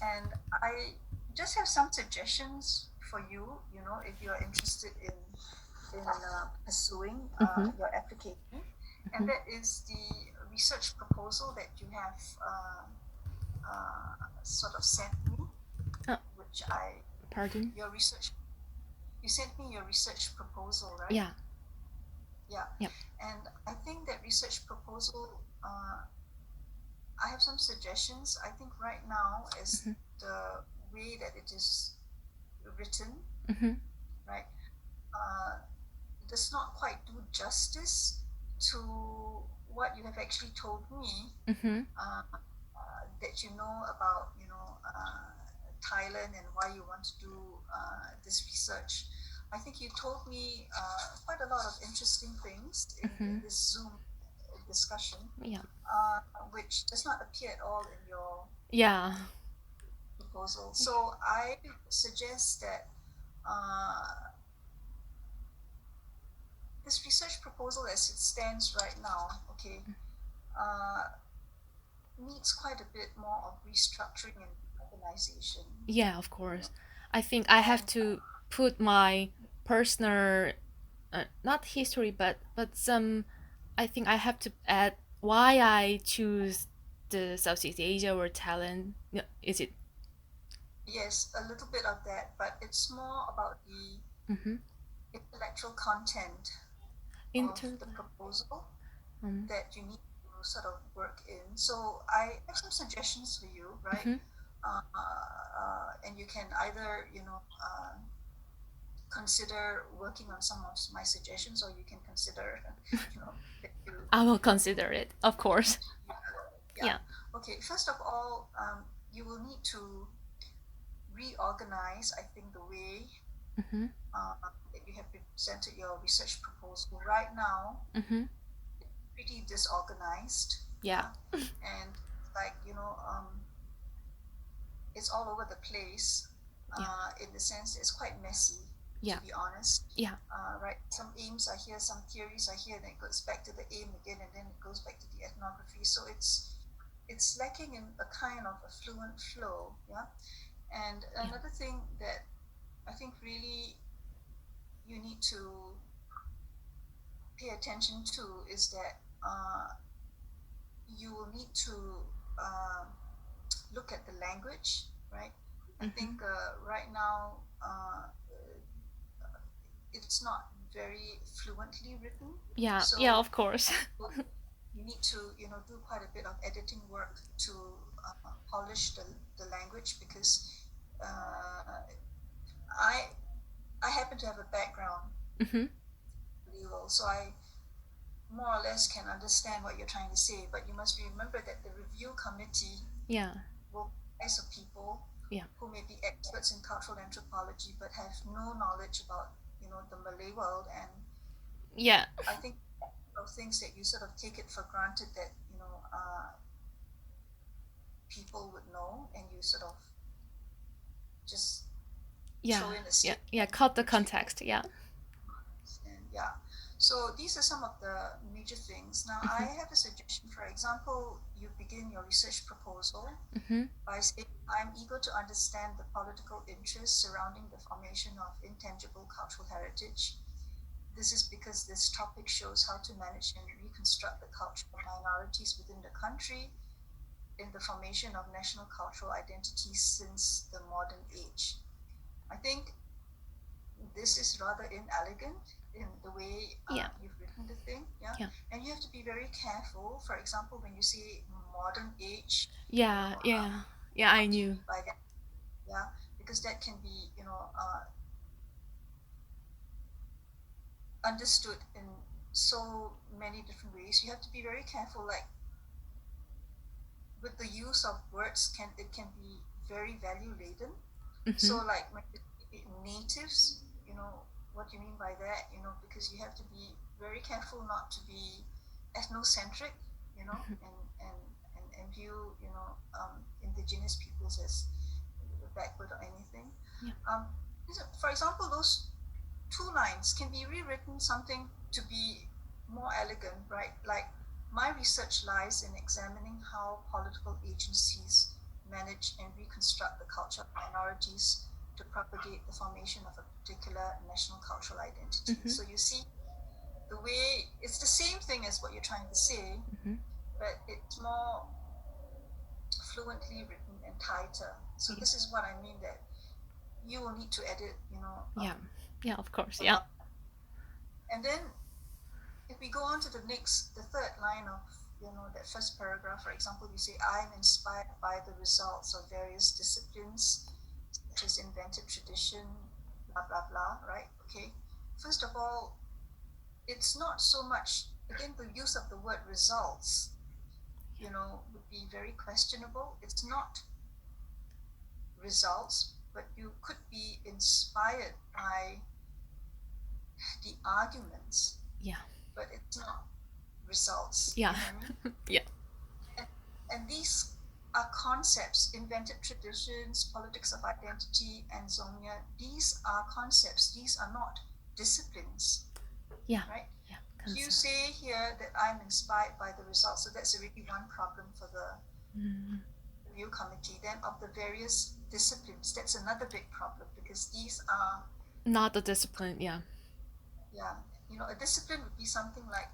and I just have some suggestions for you. You know, if you are interested in pursuing Mm-hmm. your application, and Mm-hmm. that is the research proposal that you have sort of sent me, Uh, which I Pardon? your research you sent me your research proposal, right? Yeah. Yeah, Yep. and I think that research proposal. I have some suggestions. I think right now is Mm-hmm. the way that it is written, Mm-hmm. right? Uh, does not quite do justice to what you have actually told me Mm-hmm. that you know about, Thailand and why you want to do this research. I think you told me quite a lot of interesting things in Mm-hmm. this Zoom discussion, Yeah. uh, which does not appear at all in your Yeah. proposal. So I suggest that uh, this research proposal, as it stands right now, okay, uh, needs quite a bit more of restructuring and organization. Yeah, of You know, course. I think I have and to put my personal, not history, but some. I think I have to add why I choose the Southeast Asia or Thailand. No, is it? yes, a little bit of that, but it's more about the Mm-hmm. intellectual content of Inter. the proposal Um. that you need to sort of work in. So I have some suggestions for you, right? Mm-hmm. And you can either, consider working on some of my suggestions, or you can consider, you know, that you, I will you know, consider it, of course. yeah. Yeah. Okay. First of all, you will need to reorganize, I think, the way Mm-hmm. that you have presented your research proposal. Right now, Mm-hmm. pretty disorganized, Yeah. yeah, and like it's all over the place. Yeah. In the sense, it's quite messy, to Yeah. be honest. Yeah. Right, some aims are here, some theories are here, then it goes back to the aim again, and then it goes back to the ethnography. So it's lacking in a kind of a fluent flow, yeah. And Yeah. another thing that I think really you need to pay attention to is that you will need to uh, look at the language, right? I Mm-hmm. think right now it's not very fluently written, Yeah. Yeah. so Of course. you need to do quite a bit of editing work to polish the language, because uh, I I happen to have a background Mm-hmm. in legal, so I more or less can understand what you're trying to say. But you must remember that the review committee Yeah. will comprise of people Yeah. who may be experts in cultural anthropology but have no knowledge about the Malay world, and Yeah. I think of things that you sort of take it for granted that people would know, and you sort of just Yeah. throw in a Yeah. statement Yeah. Cut the which people context. Yeah. understand. Yeah. So these are some of the major things. Now I Mm-hmm. have a suggestion. For example, you begin your research proposal Mm-hmm. by saying, I'm eager to understand the political interests surrounding the formation of intangible cultural heritage. This is because this topic shows how to manage and reconstruct the cultural minorities within the country in the formation of national cultural identities since the modern age. I think this is rather inelegant in the way Yeah. you've written the thing, yeah. Yeah. And you have to be very careful. For example, when you say modern age, Yeah. Yeah. Yeah. I what do you knew. mean by that? Yeah, because that can be, understood in so many different ways. You have to be very careful. Like with the use of words, can be very value laden. Mm-hmm. So like when you say natives, what do you mean by that? Because you have to be very careful not to be ethnocentric, and and view indigenous peoples as backward or anything. Yeah. Um, for example, those two lines can be rewritten something to be more elegant, right? Like, my research lies in examining how political agencies manage and reconstruct the culture of minorities to propagate the formation of a particular national cultural identity. Mhm. So you see, the way it's the same thing as what you're trying to say, Mhm. but it's more fluently written and tighter. So Yeah. this is what I mean, that you will need to edit, Yeah. Yeah, of course. a Yeah. lot. And then if we go on to the third line of that first paragraph, for example, you say, I'm inspired by the results of various disciplines such as invented tradition, blah blah blah, right? Okay. First of all, it's not so much, again, the use of the word results, would be very questionable. It's not results, but you could be inspired by the arguments, Yeah. but it's not results. Yeah. You know what I mean? Yeah. And these are concepts, invented traditions, politics of identity, and Zomia. These are concepts. These are not disciplines, Yeah. right? Yeah. You Concept. say here that I'm inspired by the results, so that's already one problem for the Mm. review committee. Then of the various disciplines, that's another big problem, because these are, Not the discipline. Yeah. yeah, a discipline would be something like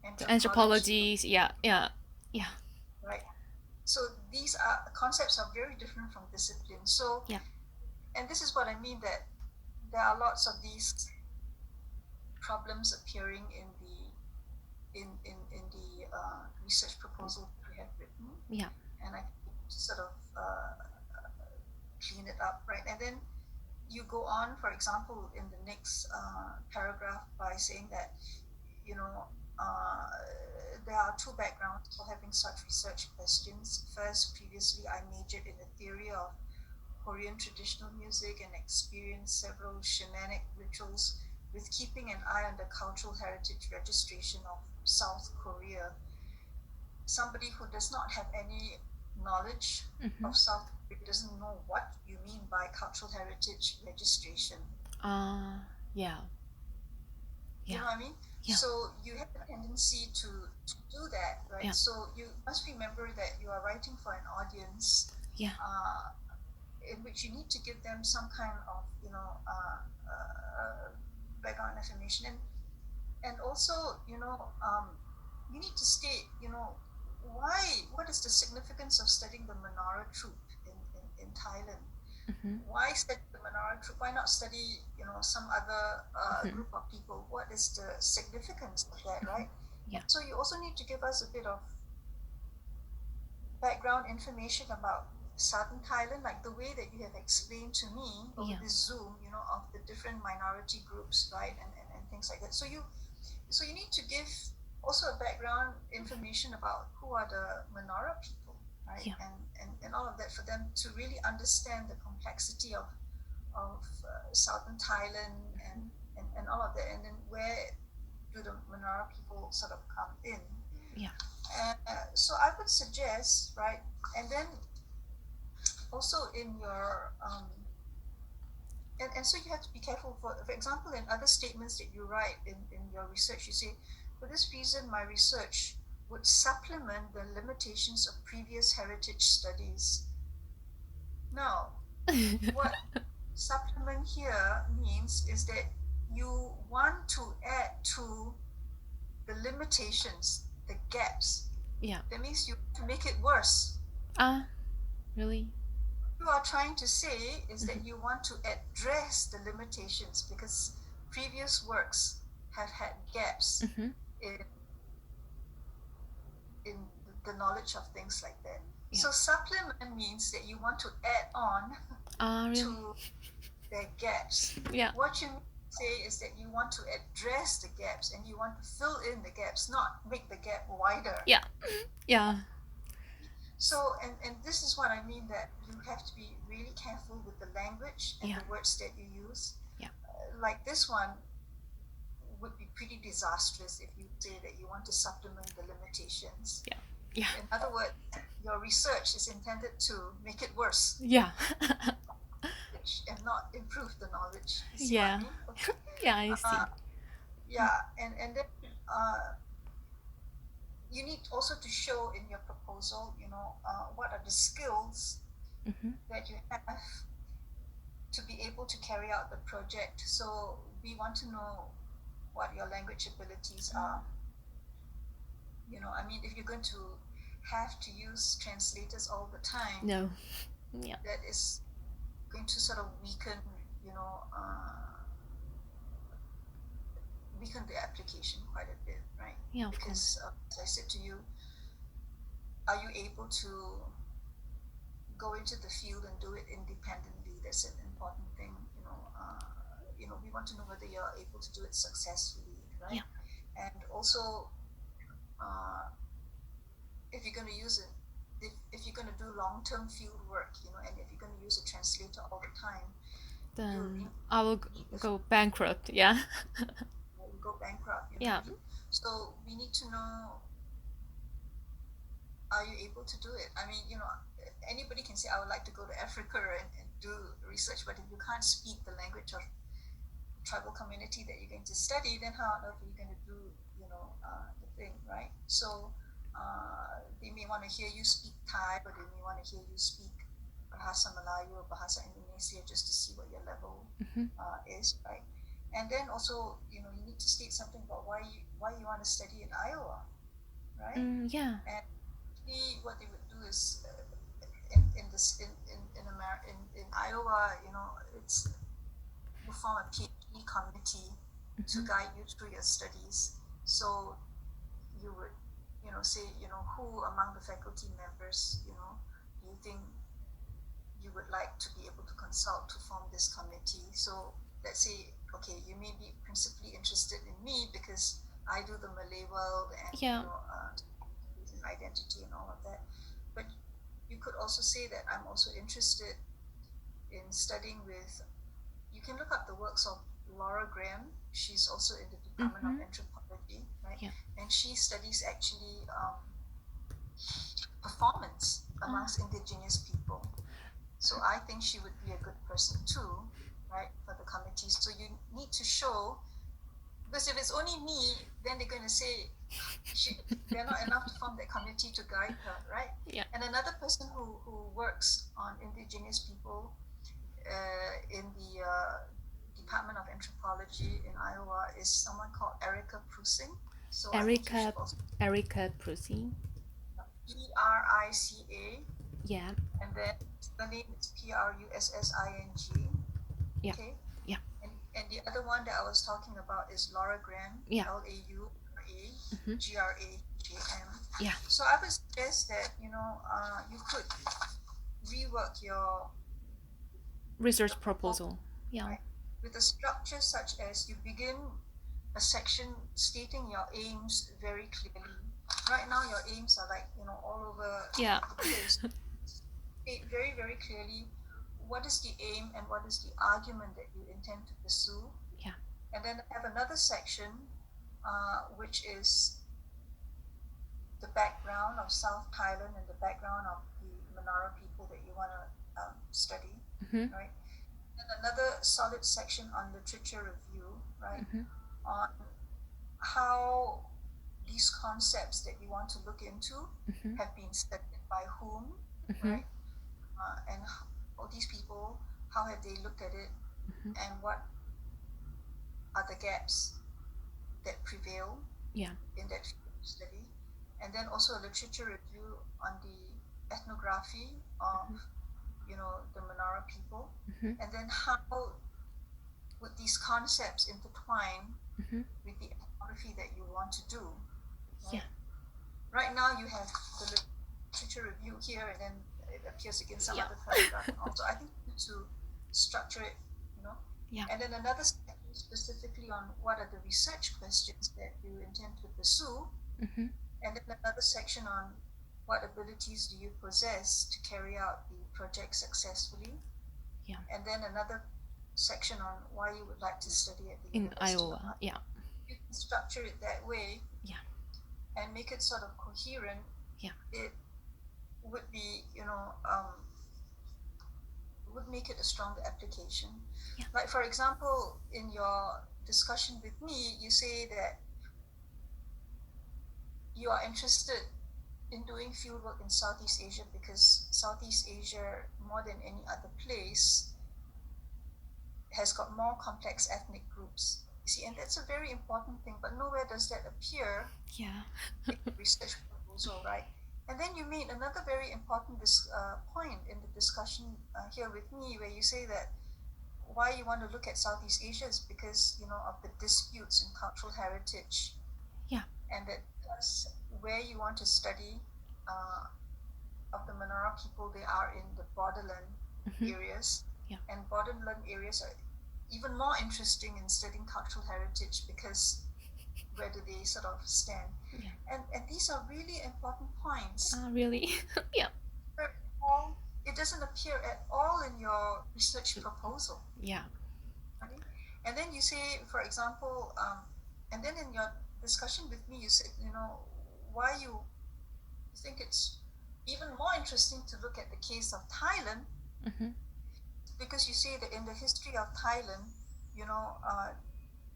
The anthropology, anthropologies. Yeah. Yeah. Yeah. right? So these concepts are very different from disciplines. So, Yeah. and this is what I mean, that there are lots of these problems appearing in the research proposal that we have written, Yeah. and I sort of clean it up, right? And then you go on, for example, in the next paragraph, by saying that you know uh, there are two backgrounds for having such research questions. First, previously I majored in the theory of Korean traditional music and experienced several shamanic rituals, with keeping an eye on the cultural heritage registration of South Korea. Somebody who does not have any knowledge Mhm. of South Korea doesn't know what you mean by cultural heritage registration. Yeah. You Yeah. know what I mean? Yeah. So you have a tendency to do that, right? Yeah. So you must remember that you are writing for an audience Yeah. uh, in which you need to give them some kind of, background information, and also, you need to state, what is the significance of studying the Menara troupe in Thailand? Mhm. Why study the Menara troupe? Why not study, some other Mhm. group of people? What is the significance of that, Mhm. right? Yeah. So you also need to give us a bit of background information about southern Thailand, like the way that you have explained to me over Yeah. this Zoom, of the different minority groups, right, and things like that. So you need to give also a background information about who are the Menara people, right, Yeah. and all of that, for them to really understand the complexity of southern Thailand, and all of that, and then where do the Menara people sort of come in. Yeah. So I would suggest, right, and then also in your and so you have to be careful. For example, in other statements that you write in your research, you say, for this reason, my research would supplement the limitations of previous heritage studies. Now, what supplement here means is that you want to add to the limitations, the gaps. Yeah. That means you to make it worse. Really? You are trying to say is Mhm. that you want to address the limitations, because previous works have had gaps Mhm. in in the knowledge of things like that. Yeah. So supplement means that you want to add on Really? to their gaps. Yeah. What you say is that you want to address the gaps, and you want to fill in the gaps, not make the gap wider. Yeah. Yeah. So, and this is what I mean, that you have to be really careful with the language and Yeah. the words that you use. Yeah. Like this one would be pretty disastrous if you say that you want to supplement the limitations. Yeah. Yeah. In other words, your research is intended to make it worse Yeah. and not improve the knowledge. You see what I Yeah. mean? Okay. Yeah, I Uh, see. yeah, and then you need also to show in your proposal, what are the skills Mm-hmm. that you have to be able to carry out the project. So we want to know what your language abilities are. I mean, if you're going to have to use translators all the time, No. Yeah. that is going to sort of weaken, you know, weaken the application quite a bit, right? Yeah, of Because as I said to you, are you able to go into the field and do it independently? That's an important thing. We want to know whether you're able to do it successfully, right? Yeah. And also, if you're going to use it, if you're going to do long-term field work, and if you're going to use a translator all the time, Then I will go bankrupt. Yeah. you go bankrupt. Yeah. So we need to know, are you able to do it? I mean, anybody can say, I would like to go to Africa and do research, but if you can't speak the language of tribal community that you're going to study, then how on earth are you going to do, the thing, right? So they may want to hear you speak Thai, or they may want to hear you speak Bahasa Melayu or Bahasa Indonesia just to see what your level is, right? And then also, you need to state something about why you want to study in Iowa, right? Yeah. And what they would do is in Iowa, it's you form a PhD committee to guide you through your studies. So you would, say, who among the faculty members, you think you would like to be able to consult to form this committee. So let's say, okay, you may be principally interested in me because I do the Malay world and identity and all of that. But you could also say that I'm also interested in studying with, you can look up the works of Laura Graham. She's also in the Department of Anthropology, right? Yeah. And she studies actually performance amongst indigenous people. So I think she would be a good person too, right, for the committee. So you need to show, because if it's only me, then they're going to say they're not enough to form that committee to guide her, right? Yeah. And another person who works on indigenous people in the Department of Anthropology in Iowa is someone called Erica Prusing. So Erica Prusing. Erica. Yeah. And then the name is Prussing. Yeah. Okay. Yeah. And the other one that I was talking about is Laura Graham. Yeah. LauraGraham. Yeah. So I would suggest that you could rework your research proposal. Yeah. Right? With a structure such as you begin a section stating your aims very clearly. Right now, your aims are all over the place. State very, very clearly what is the aim and what is the argument that you intend to pursue. Yeah. And then have another section which is the background of South Thailand and the background of the Monaro people that you want to study, right? And another solid section on literature review, right? On how these concepts that you want to look into have been studied by whom, right? And all these people, how have they looked at it, and what are the gaps that prevail in that field of study? And then also a literature review on the ethnography of the Monaro people, and then how would these concepts intertwine with the ethnography that you want to do. Right? Yeah. Right now you have the literature review here, and then it appears against some other paragraph. Also, I think you need to structure it, Yeah. And then another section specifically on what are the research questions that you intend to pursue, and then another section on what abilities do you possess to carry out the project successfully. Yeah. And then another section on why you would like to study at the in University of Iowa. Yeah. You can structure it that way. Yeah. And make it sort of coherent. Yeah. It would be, would make it a stronger application. Yeah. Like for example, in your discussion with me, you say that you are interested in doing fieldwork in Southeast Asia, because Southeast Asia, more than any other place, has got more complex ethnic groups. You see, and that's a very important thing, but nowhere does that appear Yeah. in the research proposal, right? And then you made another very important point in the discussion here with me, where you say that why you want to look at Southeast Asia is because, you know, of the disputes in cultural heritage, Yeah. and that that's where you want to study uh, of the Manora people, they are in the borderland Mhm. areas, Yeah. and borderland areas are even more interesting in studying cultural heritage because where do they sort of stand? Yeah. And these are really important points. Really? Yeah. It doesn't appear at all in your research proposal, Yeah. right? And then you say, for example, and then in your discussion with me, you said, you know, why you think it's even more interesting to look at the case of Thailand, Mhm. because you say that in the history of Thailand, you know,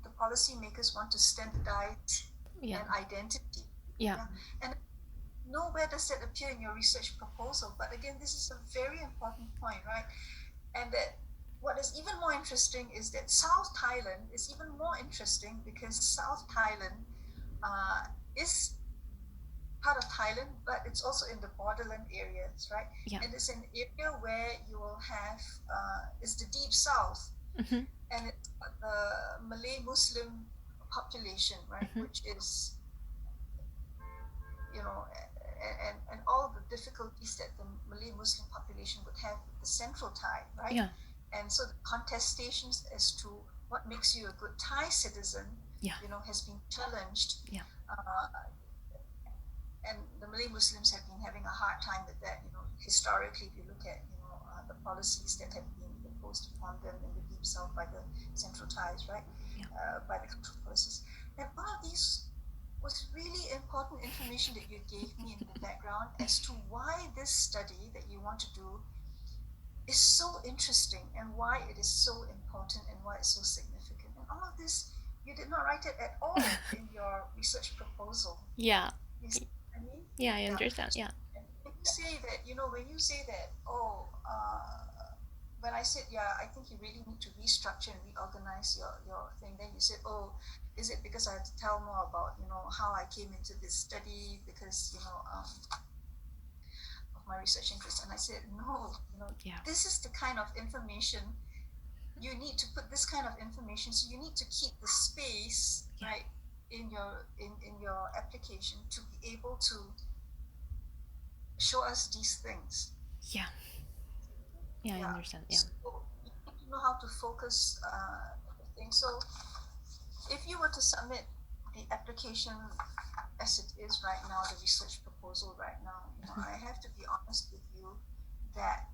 the policymakers want to standardize Yeah. an identity. Yeah. Yeah. And nowhere does that appear in your research proposal. But again, this is a very important point, right? And that what is even more interesting is that South Thailand is even more interesting because South Thailand uh, is part of Thailand, but it's also in the borderland areas, right? Yeah. And it's an area where you will have is the deep south, Mhm. and it's the Malay Muslim population, right? Mhm. Which is, you know, and all the difficulties that the Malay Muslim population would have with the central Thai, right? Yeah. And so the contestations as to what makes you a good Thai citizen, Yeah. you know, has been challenged. Yeah. Uh, and the Malay Muslims have been having a hard time with that. You know, historically, if you look at, you know, the policies that have been imposed upon them in the deep south by the central Thais, right, Yeah. by the cultural policies, and all of these was really important information that you gave me in the background as to why this study that you want to do is so interesting and why it is so important and why it's so significant. And all of this, you did not write it at all in your research proposal. Yeah. You see what I mean? Yeah, I Yeah. understand. Yeah. And when you say that, you know, when you say that, when I said, yeah, I think you really need to restructure and reorganize your thing, then you said, oh, is it because I have to tell more about, you know, how I came into this study because, you know, of my research interest? And I said, no, you know, Yeah. this is the kind of information you need to put this kind of information. So you need to keep the space, Yeah. right, in your application to be able to show us these things. Yeah. Yeah, I Yeah. understand. Yeah. So you need to know how to focus things. So if you were to submit the application as it is right now, the research proposal right now, you know, I have to be honest with you that